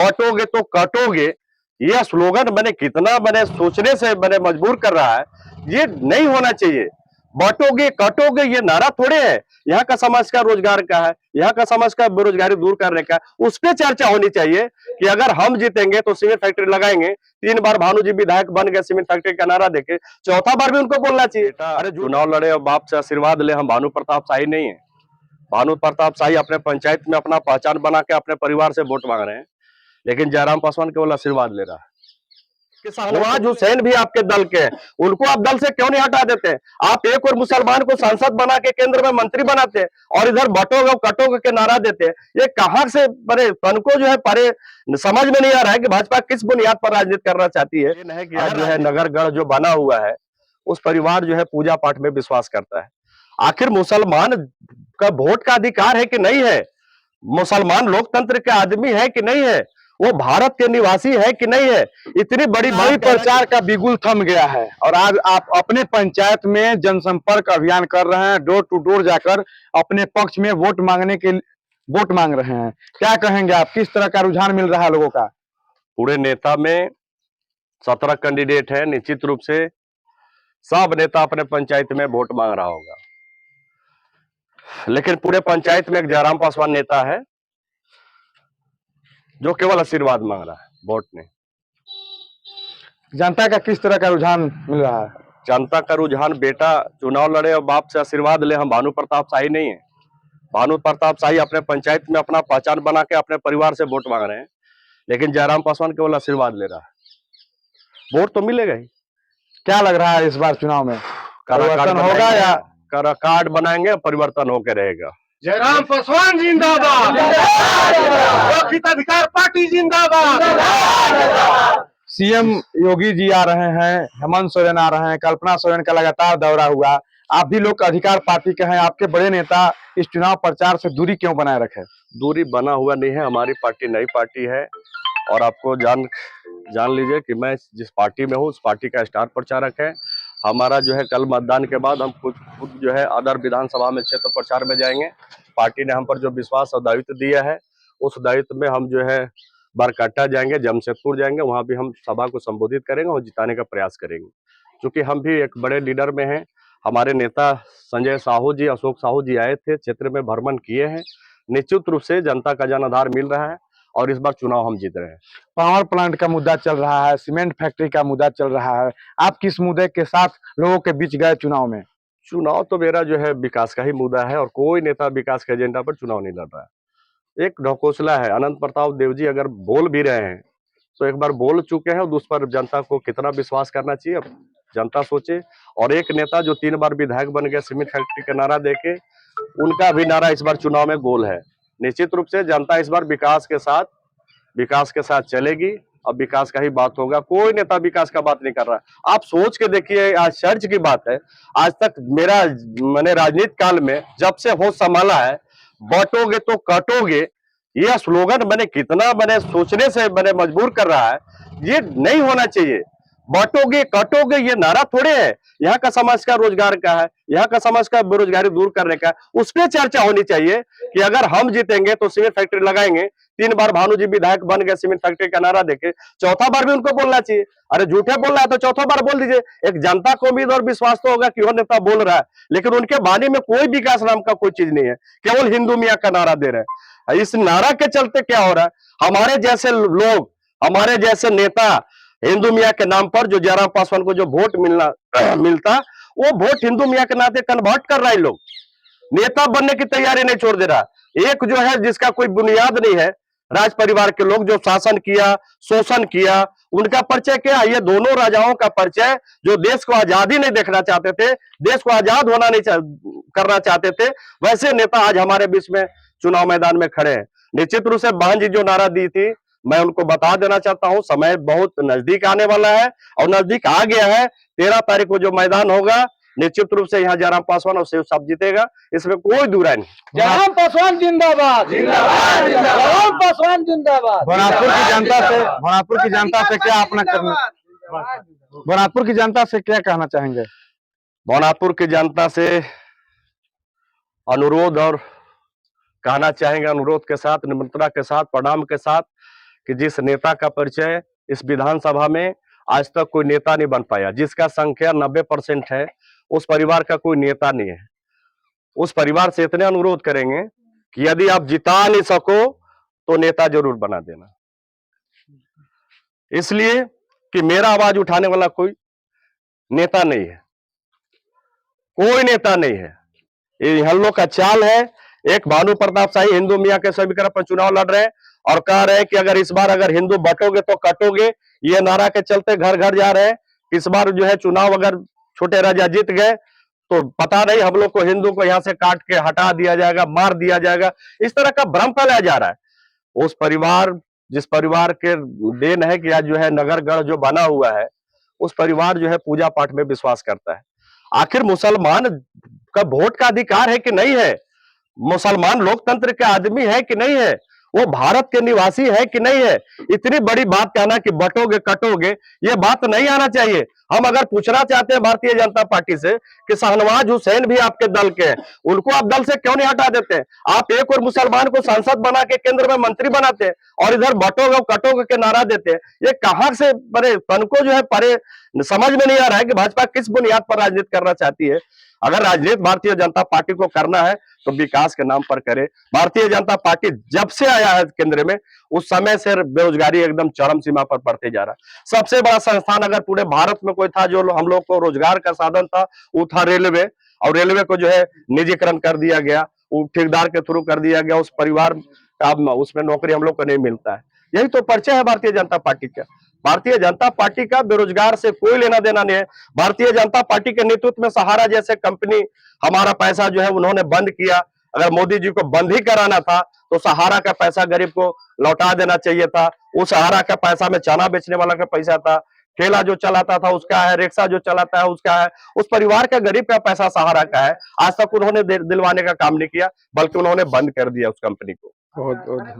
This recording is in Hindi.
बांटोगे तो काटोगे, यह स्लोगन मैंने कितना मैंने सोचने से मैंने मजबूर कर रहा है। ये नहीं होना चाहिए। बांटोगे काटोगे ये नारा थोड़े है। यहाँ का समाज का रोजगार का है, यहाँ का समाज का बेरोजगारी दूर करने का, उस पर चर्चा होनी चाहिए कि अगर हम जीतेंगे तो सीमेंट फैक्ट्री लगाएंगे। 3 बार भानु जी विधायक बन गए सीमेंट फैक्ट्री का नारा देके, चौथा बार भी उनको बोलना चाहिए। अरे चुनाव लड़े और बाप से आशीर्वाद ले, हम भानु प्रताप शाही नहीं है। भानु प्रताप शाही अपने पंचायत में अपना पहचान बना के अपने परिवार से वोट मांग रहे हैं, लेकिन जयराम पासवान केवल आशीर्वाद ले रहा है। शाहनवाज हुसैन भी आपके दल के हैं, उनको आप दल से क्यों नहीं हटा देते? आप एक और मुसलमान को सांसद बना के केंद्र में मंत्री बनाते और इधर बटोगे कटोगे के नारा देते। ये कहां से बड़े तन को जो है परे समझ में नहीं आ रहा है कि भाजपा किस बुनियाद पर राजनीति करना चाहती है। नहीं कि आज जो है नगरगढ़ जो बना हुआ है, उस परिवार जो है पूजा पाठ में विश्वास करता है। आखिर मुसलमान का वोट का अधिकार है कि नहीं है? मुसलमान लोकतंत्र के आदमी है कि नहीं है? वो भारत के निवासी है कि नहीं है? इतनी बड़ी प्रचार का बिगुल थम गया है और आज आप अपने पंचायत में जनसंपर्क अभियान कर रहे हैं, डोर टू डोर जाकर अपने पक्ष में वोट मांग रहे हैं। क्या कहेंगे आप, किस तरह का रुझान मिल रहा है लोगों का? पूरे नेता में 17 कैंडिडेट है, निश्चित रूप से सब नेता अपने पंचायत में वोट मांग रहा होगा, लेकिन पूरे पंचायत में एक जयराम पासवान नेता है जो केवल आशीर्वाद मांग रहा है, वोट नहीं। जनता का किस तरह का रुझान मिल रहा है? जनता का रुझान बेटा चुनाव लड़े और बाप से आशीर्वाद ले, हम भानु प्रताप शाही नहीं है। भानु प्रताप शाही अपने पंचायत में अपना पहचान बना के अपने परिवार से वोट मांग रहे हैं, लेकिन जयराम पासवान केवल आशीर्वाद ले रहा है। वोट तो मिलेगा ही। क्या लग रहा है इस बार चुनाव में परिवर्तन होगा या कार्ड बनाएंगे, परिवर्तन होकर रहेगा? जयराम पासवान जिंदाबाद, लोक हिताधिकार पार्टी जिंदाबाद। सीएम योगी जी आ रहे हैं, हेमंत सोरेन आ रहे हैं, कल्पना सोरेन का लगातार दौरा हुआ। आप भी लोक अधिकार पार्टी के हैं, आपके बड़े नेता इस चुनाव प्रचार से दूरी क्यों बनाए रखे? दूरी बना हुआ नहीं है, हमारी पार्टी नई पार्टी है और आपको जान लीजिए कि मैं जिस पार्टी में हूँ उस पार्टी का स्टार प्रचारक है। हमारा जो है कल मतदान के बाद हम खुद जो है अदर विधानसभा में क्षेत्र प्रचार में जाएंगे। पार्टी ने हम पर जो विश्वास और दायित्व दिया है, उस दायित्व में हम जो है बरकट्टा जाएंगे, जमशेदपुर जाएंगे, वहां भी हम सभा को संबोधित करेंगे और जिताने का प्रयास करेंगे। क्योंकि हम भी एक बड़े लीडर में हैं। हमारे नेता संजय साहू जी, अशोक साहू जी आए थे, क्षेत्र में भ्रमण किए हैं। निश्चित रूप से जनता का जनाधार मिल रहा है और इस बार चुनाव हम जीत रहे हैं। पावर प्लांट का मुद्दा चल रहा है, सीमेंट फैक्ट्री का मुद्दा चल रहा है, आप किस मुद्दे के साथ लोगों के बीच गए चुनाव में? चुनाव तो मेरा जो है विकास का ही मुद्दा है और कोई नेता विकास के एजेंडा पर चुनाव नहीं लड़ रहा है। एक ढकोसला है। अनंत प्रताप देव जी अगर बोल भी रहे हैं तो एक बार बोल चुके हैं और उस पर जनता को कितना विश्वास करना चाहिए अब जनता सोचे। और एक नेता जो 3 बार विधायक बन गए सीमेंट फैक्ट्री का नारा देके, उनका भी नारा इस बार चुनाव में गोल है। निश्चित रूप से जनता इस बार विकास के साथ चलेगी। अब विकास का ही बात होगा, कोई नेता विकास का बात नहीं कर रहा। आप सोच के देखिए, आश्चर्य की बात है, आज तक मैंने राजनीति काल में जब से होश संभाला है, बांटोगे तो काटोगे, यह स्लोगन मैंने सोचने से मैंने मजबूर कर रहा है। ये नहीं होना चाहिए। बांटोगे काटोगे ये नारा थोड़े है। यहाँ का समाज का रोजगार का है, यहाँ का समाज का बेरोजगारी दूर करने का, उस पर चर्चा होनी चाहिए कि अगर हम जीतेंगे तो सीमेंट फैक्ट्री लगाएंगे। 3 बार भानु जी विधायक बन गए सीमेंट फैक्ट्री का नारा देके, चौथा बार भी उनको बोलना चाहिए। अरे झूठे बोल रहा है तो चौथा बार बोल दीजिए। एक जनता को उम्मीद और विश्वास तो होगा कि वह नेता बोल रहा है, लेकिन उनके वाणी में कोई विकास नाम का कोई चीज नहीं है, केवल हिंदू मियाँ का नारा दे रहे हैं। इस नारा के चलते क्या हो रहा है, हमारे जैसे लोग, हमारे जैसे नेता हिंदू मियाँ के नाम पर जो जयराम पासवान को जो वोट मिलता, वो वोट हिंदू मियाँ के नाते कन्वर्ट कर रहा है। लोग नेता बनने की तैयारी नहीं छोड़ दे रहा। एक जो है जिसका कोई बुनियाद नहीं है, राज परिवार के लोग जो शासन किया, शोषण किया, उनका परिचय क्या? ये दोनों राजाओं का परिचय, जो देश को आजादी नहीं देखना चाहते थे, देश को आजाद होना नहीं करना चाहते थे, वैसे नेता आज हमारे बीच में चुनाव मैदान में खड़े हैं। निश्चित रूप से बहन जी जो नारा दी थी, मैं उनको बता देना चाहता हूं, समय बहुत नजदीक आने वाला है और नजदीक आ गया है। 13 तारीख को जो मैदान होगा, निश्चित रूप से यहाँ जयराम पासवान और शिव साहब जीतेगा, इसमें कोई दुराई नहीं। जयराम पासवान जिंदाबाद, जयराम पासवान जिंदाबाद। भोनापुर की जनता से क्या अपना करना, भोनापुर की जनता से क्या कहना चाहेंगे? भोनापुर की जनता से अनुरोध और कहना चाहेंगे, अनुरोध के साथ, निमंत्रणा के साथ, प्रणाम के साथ, कि जिस नेता का परिचय इस विधानसभा में आज तक कोई नेता नहीं बन पाया, जिसका संख्या 90% है, उस परिवार का कोई नेता नहीं है। उस परिवार से इतने अनुरोध करेंगे कि यदि आप जिता नहीं सको तो नेता जरूर बना देना, इसलिए कि मेरा आवाज उठाने वाला कोई नेता नहीं है, कोई नेता नहीं है। ये हम लोग का चाल है। एक भानु प्रताप शाही हिंदू मियाँ के समीकरण पर चुनाव लड़ रहे हैं और कह रहे हैं कि अगर इस बार अगर हिंदू बटोगे तो कटोगे, ये नारा के चलते घर घर जा रहे हैं। इस बार जो है चुनाव अगर छोटे राजा जीत गए तो पता नहीं हम लोग को हिंदू को यहां से काट के हटा दिया जाएगा, मार दिया जाएगा, इस तरह का भ्रम फैलाया जा रहा है। उस परिवार, जिस परिवार के देन है कि आज जो है नगरगढ़ जो बना हुआ है, उस परिवार जो है पूजा पाठ में विश्वास करता है। आखिर मुसलमान का वोट का अधिकार है कि नहीं है? मुसलमान लोकतंत्र के आदमी है कि नहीं है? वो भारत के निवासी है कि नहीं है? इतनी बड़ी बात कहना कि बटोगे कटोगे, ये बात नहीं आना चाहिए। हम अगर पूछना चाहते हैं भारतीय जनता पार्टी से कि शाहनवाज हुसैन भी आपके दल के हैं, उनको आप दल से क्यों नहीं हटा देते हैं? आप एक और मुसलमान को सांसद बना के केंद्र में मंत्री बनाते हैं और इधर बटोगे कटोगे के नारा देते हैं। ये कहां से परे तनको जो है परे समझ में नहीं आ रहा है कि भाजपा किस बुनियाद पर राजनीति करना चाहती है। अगर राजनीति भारतीय जनता पार्टी को करना है तो विकास के नाम पर करे। भारतीय जनता पार्टी जब से आया है केंद्र में, उस समय से बेरोजगारी एकदम चरम सीमा पर बढ़ते जा रहा है। सबसे बड़ा संस्थान अगर पूरे भारत में कोई था जो हम लोग को रोजगार का साधन था, वो था रेलवे, और रेलवे को जो है निजीकरण कर दिया गया, वो ठेकेदार के थ्रू कर दिया गया। उस परिवार का उसमें नौकरी हम लोग को नहीं मिलता है। यही तो परिचय है भारतीय जनता पार्टी का। भारतीय जनता पार्टी का बेरोजगार से कोई लेना देना नहीं है। भारतीय जनता पार्टी के नेतृत्व में सहारा जैसे कंपनी, हमारा पैसा जो है उन्होंने बंद किया। अगर मोदी जी को बंद ही कराना था तो सहारा का पैसा गरीब को लौटा देना चाहिए था। उस सहारा का पैसा में चना बेचने वाला का पैसा था, ठेला जो चलाता था उसका है, रिक्शा जो चलाता है उसका है। उस परिवार का गरीब का पैसा सहारा का है। आज तक उन्होंने दिलवाने का काम नहीं किया, बल्कि उन्होंने बंद कर दिया उस कंपनी को। बहुत बहुत